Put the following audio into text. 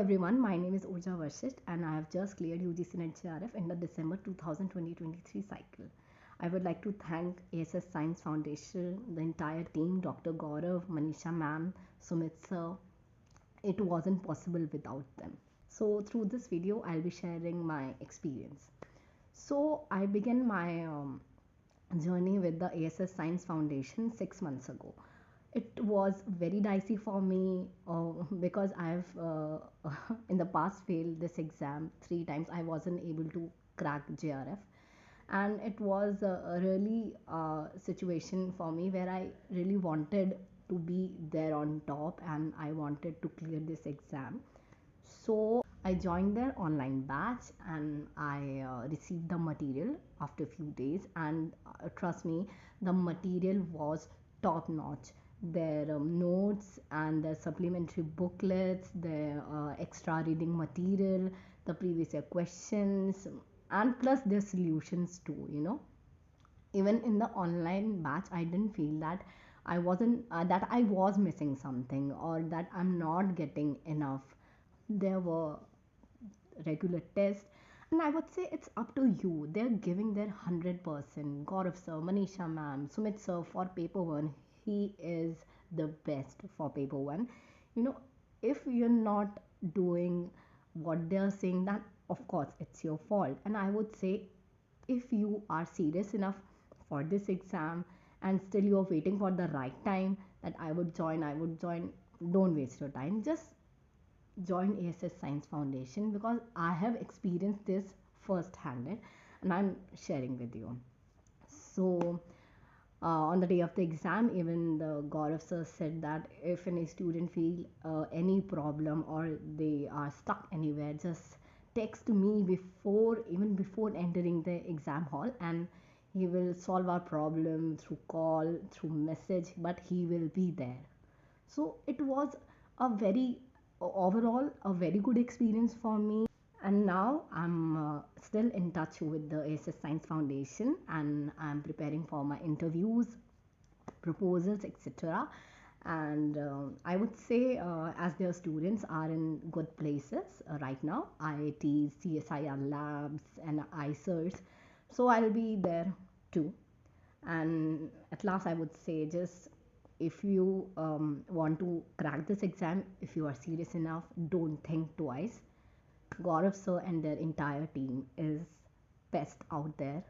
everyone, my name is Urja Vashishth and I have just cleared UGC NET-JRF in the December 2020-23 cycle. I would like to thank A.S.S Science Foundation, the entire team, Dr. Gaurav, Manisha ma'am, Sumit sir. It wasn't possible without them. So through this video, I'll be sharing my experience. So I began my journey with the A.S.S Science Foundation 6 months ago. It was very dicey for me because I've in the past failed this exam 3 times. I wasn't able to crack JRF, and it was a really situation for me where I really wanted to be there on top and I wanted to clear this exam. So I joined their online batch and I received the material after a few days, and trust me, the material was top notch. Their notes and the supplementary booklets, their extra reading material, the previous year questions, and plus their solutions too. Even in the online batch, I didn't feel that I wasn't that I was missing something or that I'm not getting enough. There were regular tests, and I would say it's up to you. They're giving their 100%. Gaurav sir, Manisha ma'am, Sumit sir for paper one, he is the best for paper one. you know if you're not doing what they're saying, then of course it's your fault. And I would say, if you are serious enough for this exam and still you're waiting for the right time that I would join, don't waste your time. Just join A.S.S Science Foundation, because I have experienced this first handed and I'm sharing with you. So on the day of the exam, even the Gaurav sir said that if any student feel any problem or they are stuck anywhere, just text me before entering the exam hall, and he will solve our problem through call, through message, but he will be there. So it was a very overall a very good experience for me. And now I'm still in touch with the A.S.S Science Foundation, and I'm preparing for my interviews, proposals, etc. And I would say, as their students are in good places right now, IITs, CSIR labs, and ICERs, so I'll be there too. And at last, I would say, just if you want to crack this exam, if you are serious enough, don't think twice. Gaurav sir and their entire team is best out there.